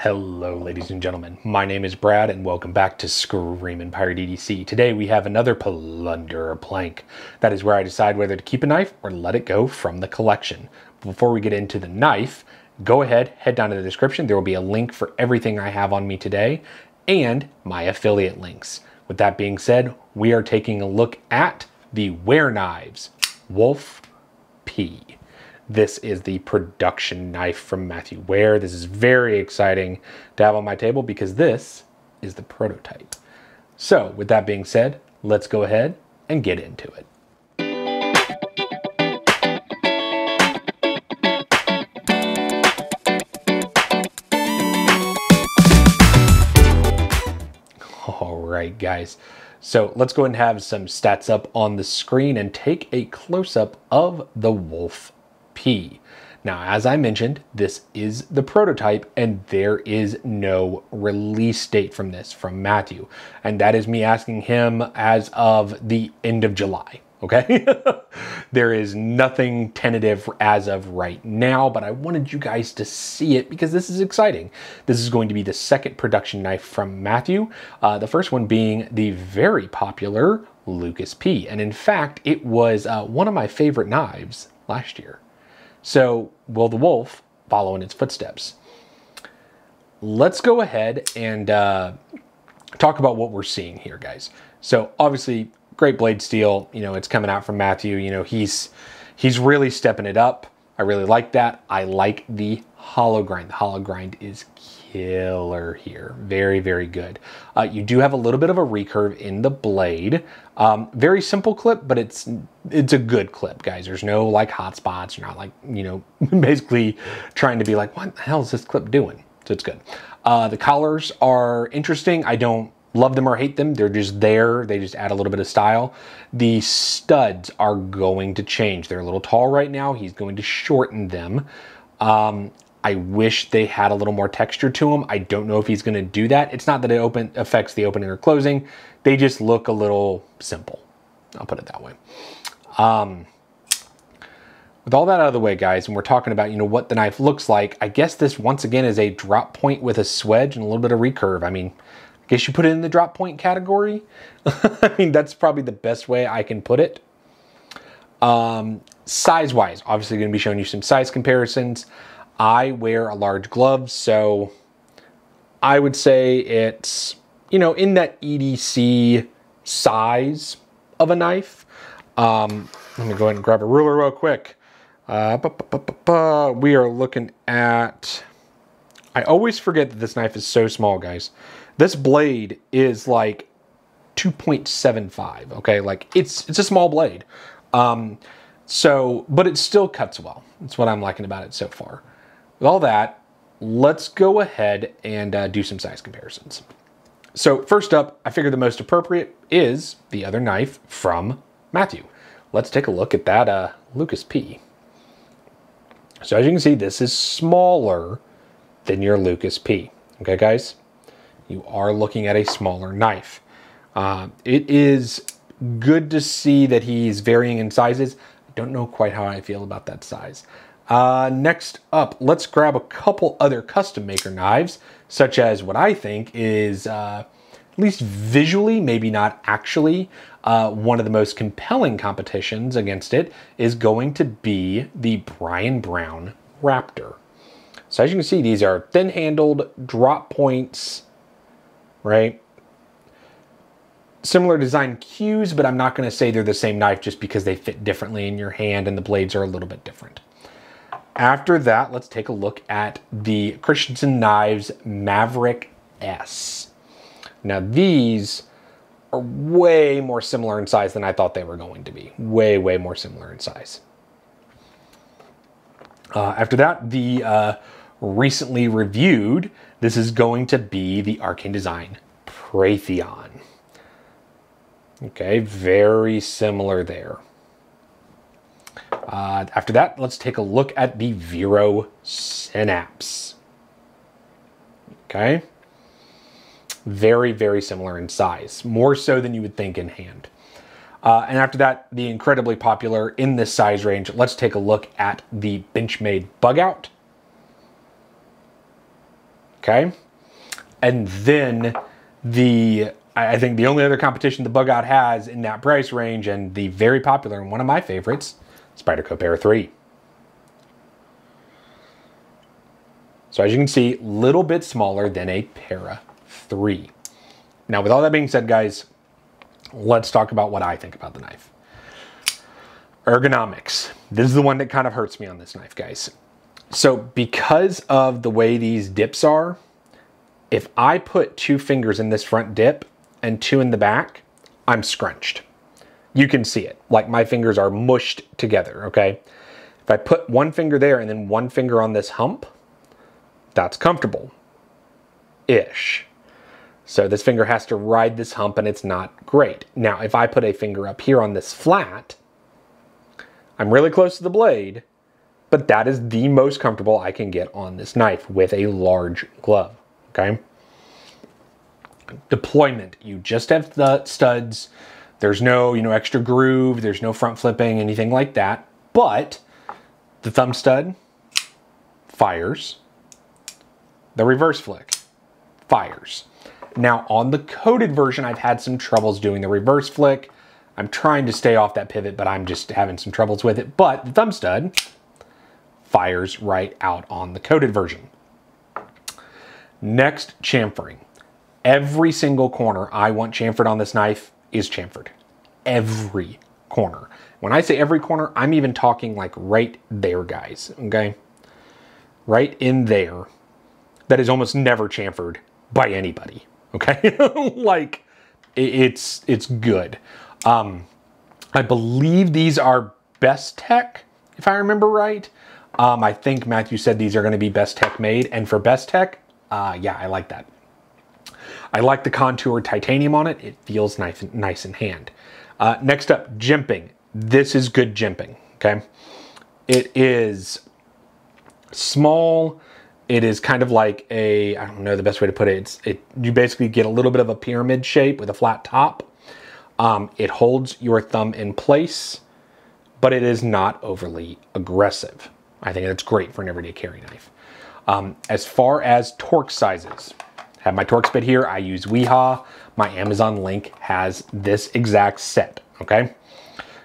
Hello ladies and gentlemen, my name is Brad and welcome back to Screamin' Pirate EDC. Today we have another Plunder Plank. That is where I decide whether to keep a knife or let it go from the collection. Before we get into the knife, go ahead, head down to the description. There will be a link for everything I have on me today and my affiliate links. With that being said, we are taking a look at the Ware Knives Wolf P. This is the production knife from Matthew Ware. This is very exciting to have on my table because this is the prototype. So with that being said, let's go ahead and get into it. All right, guys. So let's go ahead and have some stats up on the screen and take a close-up of the Wolf P. Now, as I mentioned, this is the prototype and there is no release date from this from Matthew. And that is me asking him as of the end of July, okay? There is nothing tentative as of right now, but I wanted you guys to see it because this is exciting. This is going to be the second production knife from Matthew. The first one being the very popular Lucas P. And in fact, it was one of my favorite knives last year. So will the Wolf follow in its footsteps? Let's go ahead and talk about what we're seeing here, guys. So obviously, great blade steel. You know, it's coming out from Matthew. You know, he's really stepping it up. I really like that. I like the hollow grind. The hollow grind is killer here. Very, very good. You do have a little bit of a recurve in the blade. Very simple clip, but it's a good clip, guys. There's no like hot spots. You're not like, you know, basically trying to be like, what the hell is this clip doing? So it's good. The collars are interesting. I don't love them or hate them. They're just there. They just add a little bit of style. The studs are going to change. They're a little tall right now. He's going to shorten them. I wish they had a little more texture to them. I don't know if he's going to do that. It's not that it affects the opening or closing. They just look a little simple. I'll put it that way. With all that out of the way, guys, and we're talking about, you know, what the knife looks like, I guess this once again is a drop point with a swedge and a little bit of recurve. I mean, I guess you put it in the drop point category. I mean, that's probably the best way I can put it. Size-wise, obviously going to be showing you some size comparisons. I wear a large glove, so I would say it's, you know, in that EDC size of a knife. Let me go ahead and grab a ruler real quick. We are looking at, I always forget that this knife is so small, guys. This blade is like 2.75, okay? Like it's a small blade. But it still cuts well. That's what I'm liking about it so far. With all that, let's go ahead and do some size comparisons. So first up, I figure the most appropriate is the other knife from Matthew. Let's take a look at that Lucas P. So as you can see, this is smaller than your Lucas P. Okay, guys? You are looking at a smaller knife. It is good to see that he's varying in sizes. I don't know quite how I feel about that size. Next up, let's grab a couple other custom maker knives, such as what I think is, at least visually, maybe not actually, one of the most compelling competitions against it is going to be the Brian Brown Raptor. So as you can see, these are thin-handled drop points, right? Similar design cues, but I'm not going to say they're the same knife just because they fit differently in your hand and the blades are a little bit different. After that, let's take a look at the Christensen Knives Maverick S. Now these are way more similar in size than I thought they were going to be. Way, way more similar in size. After that, the recently reviewed, this is going to be the Arcane Design Praetheon. Okay, very similar there. After that, let's take a look at the Vero Synapse. Okay. Very, very similar in size. More so than you would think in hand. And after that, the incredibly popular in this size range, let's take a look at the Benchmade Bug Out. okay? And then I think the only other competition the Bug Out has in that price range, and the very popular and one of my favorites, Spyderco Para 3. So as you can see, a little bit smaller than a Para 3. Now, with all that being said, guys, let's talk about what I think about the knife. Ergonomics. This is the one that kind of hurts me on this knife, guys. So because of the way these dips are, if I put 2 fingers in this front dip and 2 in the back, I'm scrunched. You can see it, like my fingers are mushed together, okay? If I put 1 finger there and then 1 finger on this hump, that's comfortable-ish. So this finger has to ride this hump and it's not great. Now, if I put a finger up here on this flat, I'm really close to the blade, but that is the most comfortable I can get on this knife with a large glove, okay? Deployment, you just have the studs. There's no, extra groove. There's no front flipping, anything like that. But the thumb stud fires. The reverse flick fires. Now on the coated version, I've had some troubles doing the reverse flick. I'm trying to stay off that pivot, but I'm just having some troubles with it. But the thumb stud fires right out on the coated version. Next, chamfering. Every single corner I want chamfered on this knife is chamfered. Every corner. When I say every corner, I'm even talking like right there, guys, okay? Right in there. That is almost never chamfered by anybody, okay? Like, it's good. I believe these are Bestech, if I remember right. I think Matthew said these are gonna be Bestech made, and for Bestech, yeah, I like that. I like the contour titanium on it. It feels nice in hand. Next up, jimping. This is good jimping, okay? It is small. It is kind of like a, I don't know the best way to put it. You basically get a little bit of a pyramid shape with a flat top. It holds your thumb in place, but it is not overly aggressive. I think it's great for an everyday carry knife. As far as torque sizes, have my Torx bit here. I use Wiha. My Amazon link has this exact set, okay?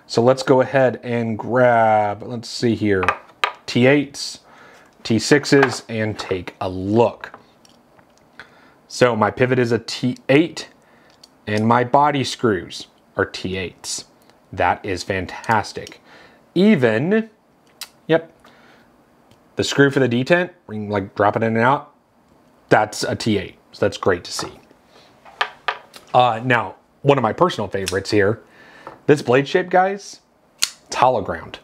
So let's go ahead and grab, let's see here, T8s, T6s, and take a look. So my pivot is a T8, and my body screws are T8s. That is fantastic. Even, yep, the screw for the detent, where you can like drop it in and out, that's a T8. So that's great to see. Now, one of my personal favorites here, this blade shape, guys, it's hollow ground.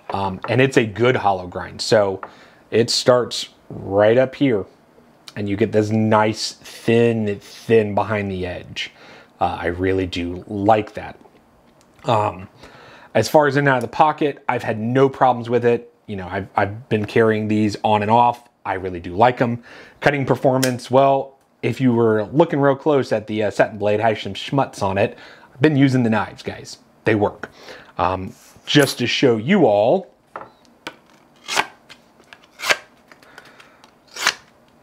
And it's a good hollow grind. So it starts right up here and you get this nice thin behind the edge. I really do like that. As far as in and out of the pocket, I've had no problems with it. I've been carrying these on and off. I really do like them. Cutting performance, well, if you were looking real close at the satin blade, has some schmutz on it. I've been using the knives, guys. They work. Just to show you all,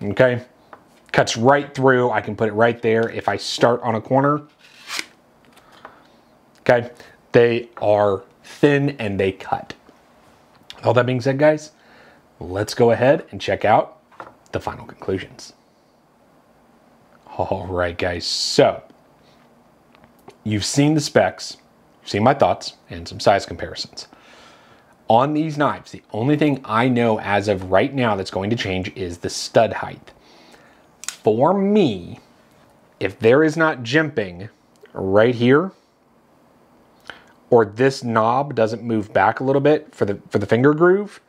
okay, cuts right through. I can put it right there. If I start on a corner, okay, they are thin and they cut. All that being said, guys, let's go ahead and check out the final conclusions. All right, guys, so you've seen the specs, you've seen my thoughts, and some size comparisons. On these knives, the only thing I know as of right now that's going to change is the stud height. For me, if there is not jimping right here, or this knob doesn't move back a little bit for the finger groove,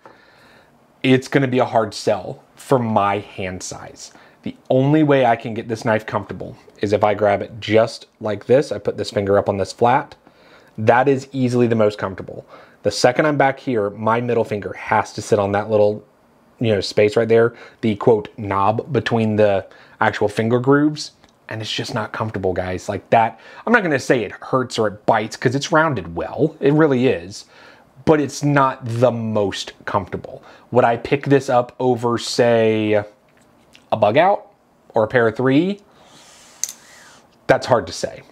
it's gonna be a hard sell for my hand size. The only way I can get this knife comfortable is if I grab it just like this. I put this finger up on this flat. That is easily the most comfortable. The second I'm back here, my middle finger has to sit on that little, space right there, the quote knob between the actual finger grooves, and it's just not comfortable, guys. Like that, I'm not gonna say it hurts or it bites because it's rounded well, it really is, but it's not the most comfortable. Would I pick this up over, say, a Bug Out? or a pair of 3, that's hard to say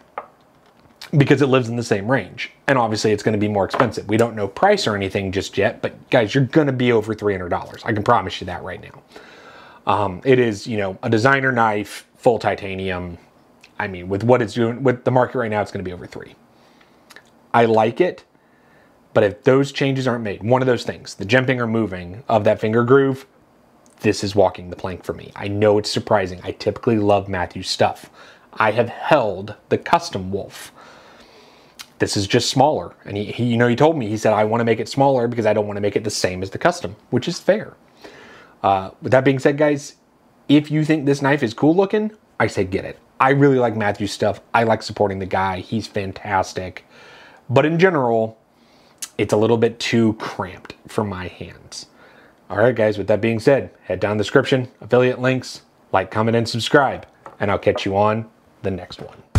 because it lives in the same range. And obviously it's going to be more expensive. We don't know price or anything just yet, but guys, you're going to be over $300. I can promise you that right now. It is, you know, a designer knife, full titanium. I mean, with what it's doing, with the market right now, it's going to be over $3. I like it, but if those changes aren't made, one of those things, the jimping or moving of that finger groove, this is walking the plank for me. I know it's surprising. I typically love Matthew's stuff. I have held the custom Wolf. This is just smaller. And he you know, he told me, he said, I want to make it smaller because I don't want to make it the same as the custom, which is fair. With that being said, guys, if you think this knife is cool looking, I say get it. I really like Matthew's stuff. I like supporting the guy. He's fantastic. But in general, it's a little bit too cramped for my hands. All right, guys, with that being said, head down the description, affiliate links, like, comment, and subscribe, and I'll catch you on the next one.